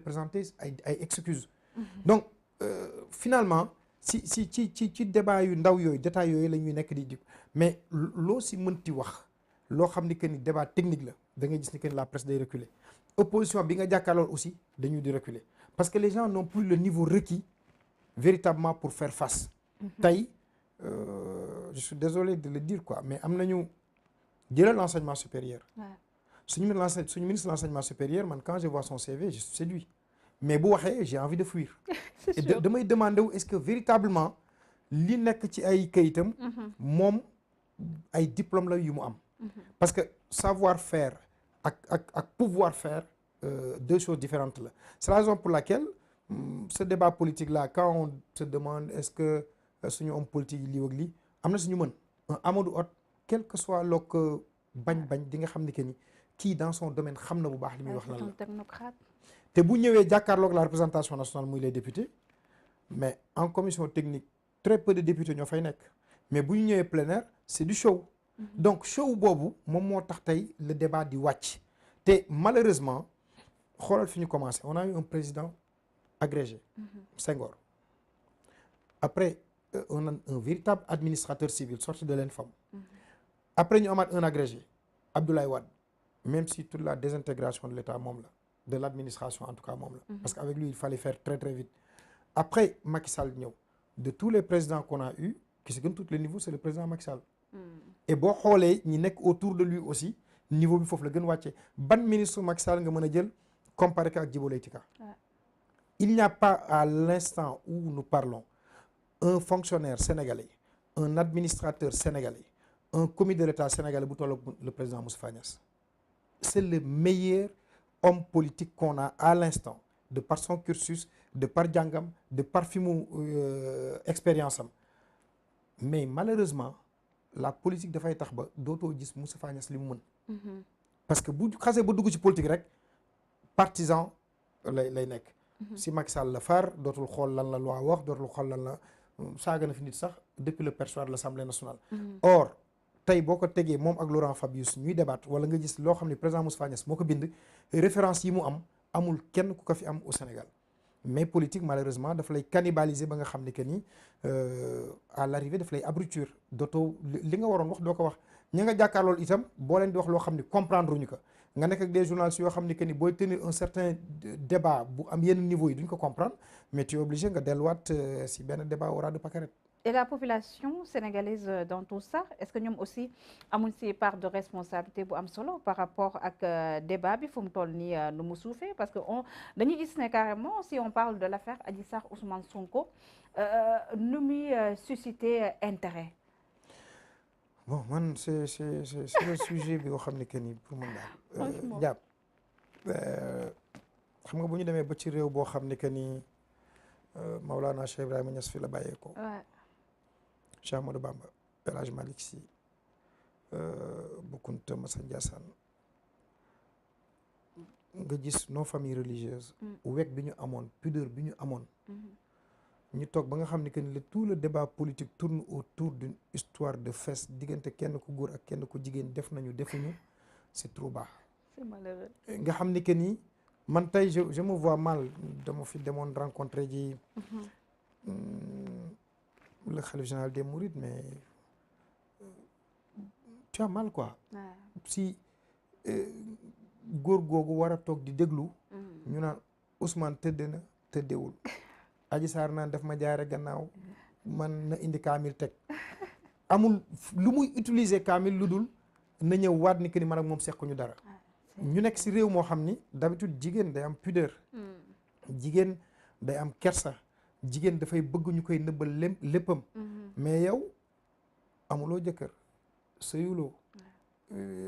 présenter ay excuses. Donc finalement ci débat yu ndaw yooyu détails yooyu la ñuy nekk di mais loo si mënti wax loo xam ni que ni débat technique la da ngay gis ni que ni la presse day reculer opposition bi nga jàkkaarlool aussi dañuy di reculer parce que les gens n'ont plus le niveau requis véritablement pour faire face. tey je suis désolé de le dire quoi mais am nañu jëlal l'enseignement supérieur. suñu ministre de l'enseignement supérieur man quand je vois son CV je suis séduit mais bu waxee j'ai envie de fuir. et damay demander wu est-ce que véritablement li nekk ci ay kayitam. moom ay diplôme la yu mu am. parce que savoir-faire ak pouvoir-faire deux choses différentes la c'est la raison pour laquelle ce débat politique là quand on se demande est-ce que suñu homme politique yi lii ak lii am na suñu mën Amadou Hott quel que soit loo ko bañ di nga xam ni que ni kii dans son domaine xam na bu baax li muy wax lan la te bu ñëwee jàkkaarloog la représentation nationale muy les députés mais en commission technique très peu de députés ñoo fay nekk mais bu ñu ñëwee plénière c'est du show. donc show boobu moom moo tax tey le débat di wàcc te malheureusement xoolal fi ñu commencé on a eu un président agrégé. Senghor après on a un véritable administrateur civil sorti de l'ENFAM. après ñu amaat un agrégé Abdoulaye Wade même si toute la désintégration de l'État moom la de l'administration en tout cas moom la. parce qu'avec lui il fallait faire très très vite. après Macky Sall ñëw de tous les présidents qu'on a eu qui se gën tous les niveaux c'est le président Macky Sall. et boo xoolee ñi nekk autour de lui aussi niveau bi foofu la gën wàcce ban ministre Macky Sall nga mën a jël comparé ko ak Djibo Leyti Ka. il n'y a pas à l'instant où nous parlons un fonctionnaire sénégalais un administrateur sénégalais un commis de l'État sénégalais bu tolloog le président Moustapha Niasse. c'est le meilleur homme politique qu'on a à l'instant de par son cursus de par jàngam de par fi mu expérience am mais malheureusement la politique dafay tax ba dootoo gis Moustapha Niasse li mu mën. parce que bu xasee ba dugg ci politique rek partisan lay nekk. si Macky Sall la far dootul xool lan la loi wax dootul xool lan la saaga na fi nit sax depuis le perchoir de l'Assemblée nationale. or tey boo ko tegee moom ak Laurent Fabius ñuy débattre wala nga gis loo xam ne président Moustapha Niasse moo ko bind référence yi mu am amul kenn ku ko fi am au Sénégal mais politique malheureusement daf lay cannibaliser ba nga xam ne que ni à l'arrivée daf lay abrutir dootoo li nga waroon wax doo ko wax ña nga jàkkaarlool itam boo leen di wax loo xam ne comprendre uñu ko nga nekk ak des journalistes yoo xam ne que ni booy tenir un certain débat bu am yenn niveau yi duñ ko comprendre mais tu es obligé nga delluwaat si benn débat au ras de pâquerette. Et la population sénégalaise dans tout ça est-ce que ñoom aussi amuñ si part de responsabilité bu am solo par rapport ak débat bi fu mu toll nii nu mu suufee parce que dañuy gis ne carrément si on parle de l'affaire Adji Sarr Ousmane Sonko nu muy susciter intérêt. bon man c'est le sujet bi yoo xam ne que ni pour man daal. jàpp xam nga bu ñu demee ba ci réew boo xam ne que ni Maulana Cheikh Ibrahima Niass fi la bàyyeekoo. Cheikh Ahmadou Bamba El Hadj Malick Sy Bou Kounta Massa Ndiassane nga gis nos familles religieuses wekk bi ñu amoon pudeur bi ñu amoon ñu toog ba nga xam ne que ni tout le débat politique tourne autour d'une histoire de fes diggante kenn ku góor ak kenn ku jigéen def nañu defuñu c'est trop bas. c'est malheureux. nga xam ne que ni man tey je me vois mal dama fi demoon rencontrer ji le khalife général des Mourides mais tu as mal quoi. si góor googu war a toog di déglu. ñu naan Ousmane tëdd na tëddewul. Adji Sarr naan daf ma jaare gannaaw man na indi kaamil teg amul lu muy utiliser kaamil lu dul na ñëw waat ni que ni man ak moom sequñu dara. ñu nekk si réew moo xam ni d'habitude jigéen day am pudeur. jigéen day am kersa. jigéen dafay bëgg ñu koy nëbbal léppam. mais yow amuloo jëkkër sëyuloo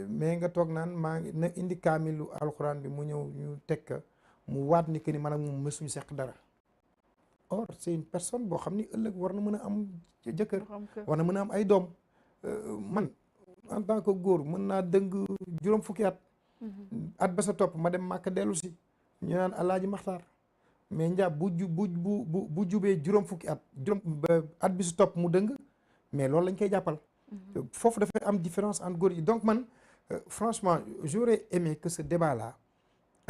mais nga toog naan maa ngi na indi kaamilu alxuraan bi mu ñëw ñu teg mu waat ni que ni man ak moom mësuñu seq dara. or c'est une personne boo xam ni ëllëg war na mën a am jëkkër war na mën a am ay doom man en tant que góor mën naa dëng juróom fukki at ba sa topp ma dem Màkka dellu si ñu naan Alaaji Maxtaar mais njàpp bu jubee juróom fukki at bi su topp mu dëng mais loolu lañ koy jàppal foofu dafay am différence entre góor yi donc man franchement j'aurais aimé que ce débat là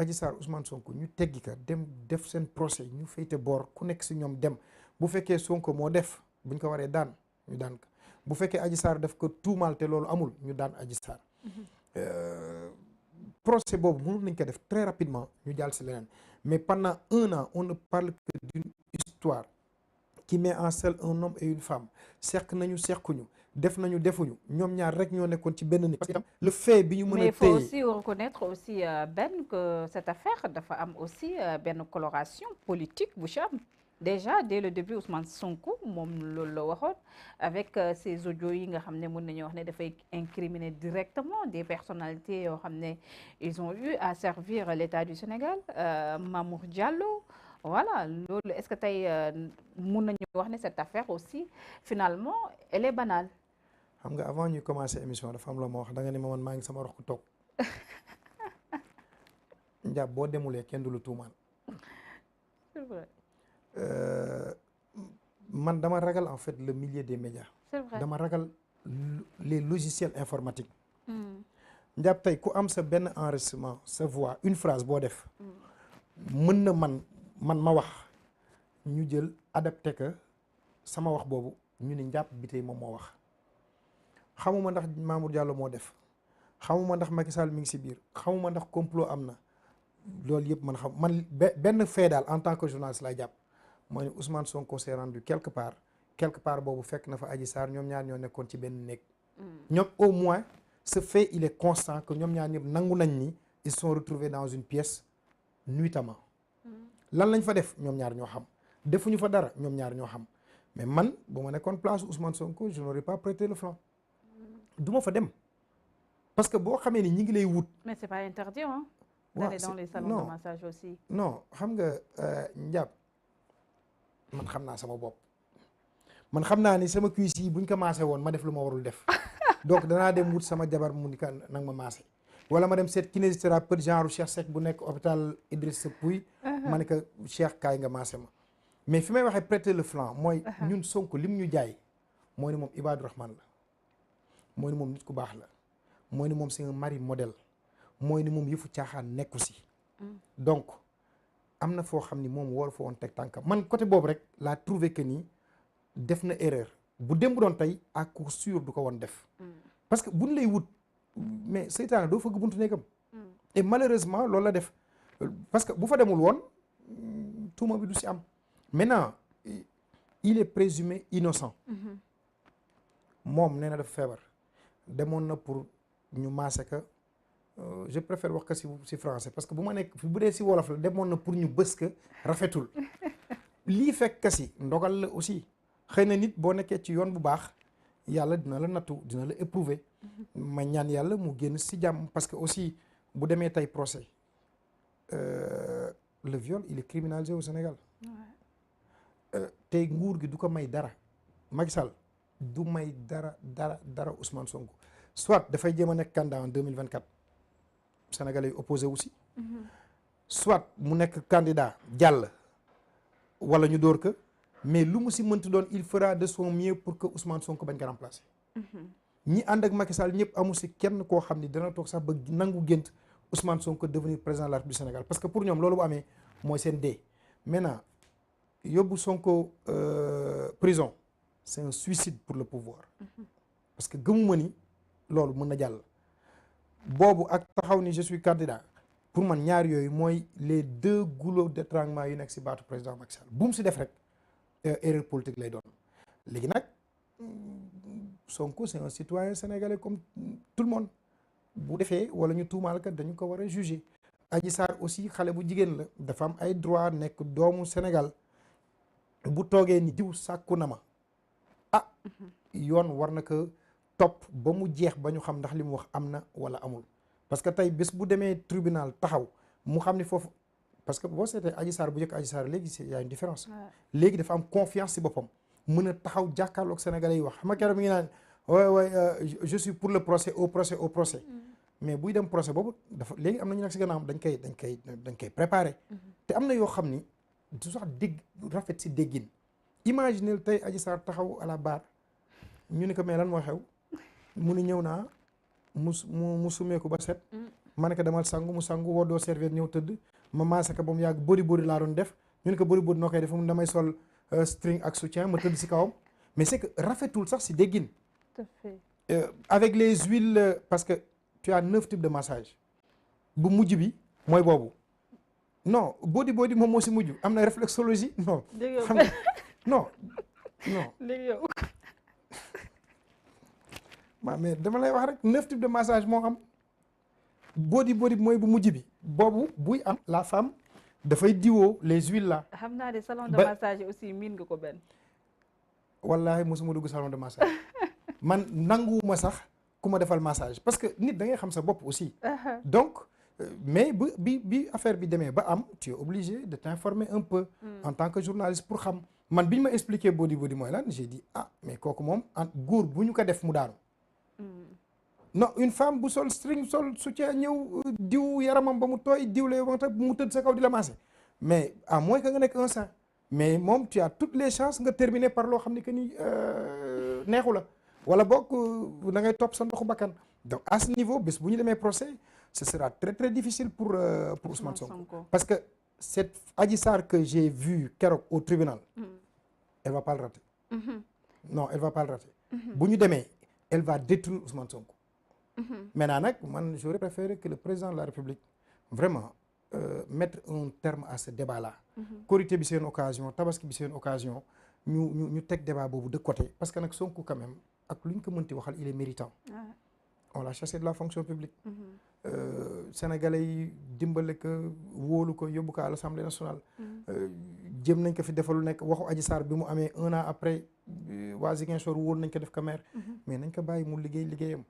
Adji Sarr Ousmane Sonko ñu teggi ka dem def seen procès ñu féete boor ku nekk si ñoom dem bu fekkee Sonko moo def buñ ko waree daan ñu daan ko bu fekkee Adji Sarr def ko tuumaal te loolu amul ñu daan Adji Sarr procès boobu mënoon nañ ko def très rapidement ñu jàll si leneen mais pendant 1 an on ne parle que d'une histoire qui met en scène un homme et une femme seq nañu sequñu def nañu defuñu ñoom ñaar rek ñoo nekkoon ci benn nit. parce que le fait bi ñu mën a téye mais il faut aussi reconnaître aussi Ben que cette affaire dafa am aussi benn coloration politique bu ci am déjà dès le début Ousmane Sonko moom loolu la waxoon avec ces audios yi nga xam ne mën nañu wax ne dafay incriminer directement des personnalités yoo xam ne ils ont eu à servir l'État du Sénégal Mamour Diallo. Voilà loolu est-ce que tey mun nañu wax ne cette affaire aussi finalement elle est banale. xam nga avant ñuy commencer émission dafa am la ma wax da nga ne ma man maa ngi sama rox ku toog njàpp boo demulee kenn du lu tuumaan. C'est vrai. Man dama ragal en fait le milieu des médias. C'est vrai. dama ragal les logiciels informatiques. njàpp tey ku am sa benn enregistrement sa voix une phrase boo def. mën na man ma wax ñu jël adapté que sama wax boobu ñu ne njàpp bi tey moom moo wax xamuma ndax Mamour Diallo moo def xamuma ndax Macky Sall mi ngi si biir xamuma ndax complot am na loolu yëpp man xam man benn fait daal en tant que journaliste lay jàpp mooy ne Ousmane Sonko s'est rendu quelque part boobu fekk na fa Adji Sarr ñoom ñaar ñoo nekkoon ci benn néeg ñoom au moins ce fait il est constant que ñoom ñaar ñëpp nangu nañ ni ils sont retrouvés dans une pièce nuitamment lan lañ fa def ñoom ñaar ñoo xam defuñu fa dara ñoom ñaar ñoo xam mais man bu ma nekkoon place Ousmane Sonko je n'aurais pas prêté le flanc du ma fa dem parce que boo xamee ni ñi ngi lay wut. mais c'est pas interdit hein. d'aller dans les salons de massage aussi. non xam nga njàpp man xam naa sama bopp man xam naa ni sama cuisse yi buñ ko maasee woon ma def lu ma warul def donc danaa dem wut sama jabar mu ni ka nag ma maase wala ma dem seet kinésithérapeute genre Cheikh Seck bu nekk hôpital Idriss Pouye ma ne ko Cheikh kaay nga maase ma mais fi may waxee prêter le flanc mooy ñun Sonko lim ñu jaay mooy ni moom Ibadou Rahman la mooy ni moom nit ku baax la mooy ni moom c'est un mari modèle mooy ni moom yëfu caaxaan nekku si donc am na foo xam ni moom war fa woon teg tànkam man côté boobu rek laa trouvé que ni def na erreur bu démb doon tey à coup sûr du ko woon def parce que buñ lay wut mais seytaane doo fëgg buntu nekkam et malheureusement loolu la def parce que bu fa demul woon tuuma bi du si am maintenant il est présumé innocent moom nee na dafa feebar demoon na pour ñu maase ka je préfère wax ko si français parce que bu ma nekk bu dee si wolof la demoon na pour ñu bës ka rafetul lii fekk ka si ndogal la aussi xëy na nit boo nekkee ci yoon bu baax yàlla dina la nattu dina la éprouver ma ñaan yàlla mu génn si jàmm parce que aussi bu demee tey procès le viol il est criminalisé au Sénégal tey nguur gi du ko may dara Macky Sall du may dara Ousmane Sonko soit dafay jéem a nekk candidat en 2024 Sénégalais yi opposé aussi soit mu nekk candidat jàll wala ñu dóor ko mais lu mu si mënti doon il fera de son mieux pour que Ousmane Sonko bañ ko remplacer ñi ànd ak Macky Sall ñëpp amu si kenn koo xam ni dana toog sax ba nangu gént Ousmane Sonko devenir président de la République du Sénégal parce que pour ñoom loolu bu amee mooy seen dee maintenant yóbbu Sonko prison c'est un suicide pour le pouvoir parce que gëmuma ni loolu mën na jàll boobu ak taxaw ni je suis candidat pour man ñaar yooyu mooy les deux goulots d'étranglement yu nekk si baatu président Macky Sall bu mu si def rek erreur politique lay doon léegi nag Sonko c'est un citoyen sénégalais comme tout le monde bu defee wala ñu tuumaal ka dañu ko war a juger Adji Sarr aussi xale bu jigéen la dafa am ay droit nekk doomu Sénégal bu toogee ni diw sàkku na ma yoon war na ko topp ba mu jeex ba ñu xam ndax li mu wax am na wala amul parce que tey bés bu demee tribunal taxaw mu xam ni foofu parce que boo seetee Adji Sarr bu njëkk Adji Sarr léegi y a une différence léegi dafa am confiance si boppam mën a taxaw jàkkaarloog sénégalais yi wax xam nga keroog mi ngi naan je suis pour le procès au procès mais buy dem procès boobu dafa léegi am na ñu nekk si gannaawam dañ koy préparer te am na yoo xam ni du sax dégg rafet si déggin imaginez tey Adji Sarr taxaw à la barre ñu ni ko mais lan moo xew mu ni ñëw naa mu sumeeku ba set ma ne ko demal sangu mu sangu woddoo serviette ñëw tëdd ma maase ko ba mu yàgg body laa doon def ñu ne ko body noo koy def mu damay sol string ak soutien ma tëdd si kawam mais c'est que rafetul sax si déggin. tout à fait. Avec les huiles parce que tu as 9 types de massage bu mujj bi mooy boobu non body moom moo si mujj am na réflexologie non. xam nga non. léegi yow. waaw mais dama lay wax rek 9 types de massage moo am body mooy bu mujj bi boobu buy am la femme dafay diwoo les huiles là. xam naa ne salon de massage aussi miin nga ko benn. wallaahi mosuma dugg salon de massage man nanguwuma sax ku ma defal massage parce que nit da ngay xam sa bopp aussi. donc mais bi affaire bi demee ba am tu es obligé de t'informer un peu. En tant que journaliste pour xam man bi ñu ma expliqué body mooy lan j'ai dit mais kooku moom góor bu ñu ko def mu daanu. non une femme bu sol string sol soutien ñëw diw yaramam ba mu tooy diw lay wante mu tëdd sa kaw di la masser mais à moins que nga nekk un saint mais moom tu as toutes les chances nga terminer par loo xam ne que ni neexu la wala boog da ngay topp sa ndoxu bakkan donc à ce niveau bés bu ñu demee procès ce sera très très difficile pour Ousmane Sonko parce que cette Adji Sarr que j'ai vu keroog au tribunal elle va pas le rater non elle va pas le rater bu ñu demee elle va détruire Ousmane Sonko. Maintenant nag man j'aurais préféré que le président de la République vraiment mettre un terme à ce débat là. Korité bi c'est une occasion Tabaski bi c'est une occasion ñu teg débat boobu de côté parce que nag Sonko quand même ak lu ñu ko mënti waxal il est méritant. On l'a chassé de la fonction publique. Sénégalais yi dimbale ko wóolu ko yóbbu ko à l'Assemblée nationale. jëm nañ ko fi defal lu nekk waxu Adji Sarr bi mu amee 1 an après waa Ziguinchor wóolu nañ ko def ko maire. mais nañ ko bàyyi mu liggéeyam.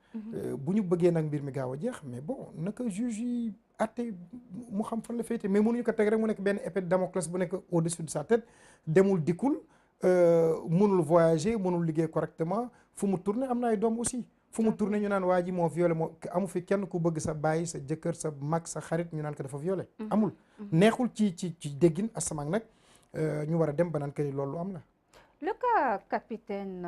bu ñu bëggee nag mbir mi gaaw a jeex mais bon naka juge yi àtte mu xam fan la féete mais mënuñu ko teg rek mu nekk benn épée de Damoclès bu nekk au-dessus de sa tête demul dikkul mënul voyager mënul liggéey correctement fu mu tourné am na ay doom aussi. fu mu tourné ñu naan waa ji moo violé moo amu fi kenn ku bëgg sa baay sa jëkkër sa mag sa xarit ñu naan ko dafa violé amul neexul ci déggin asamaan nag ñu war a dem ba naan que ni loolu am na. Le cas capitaine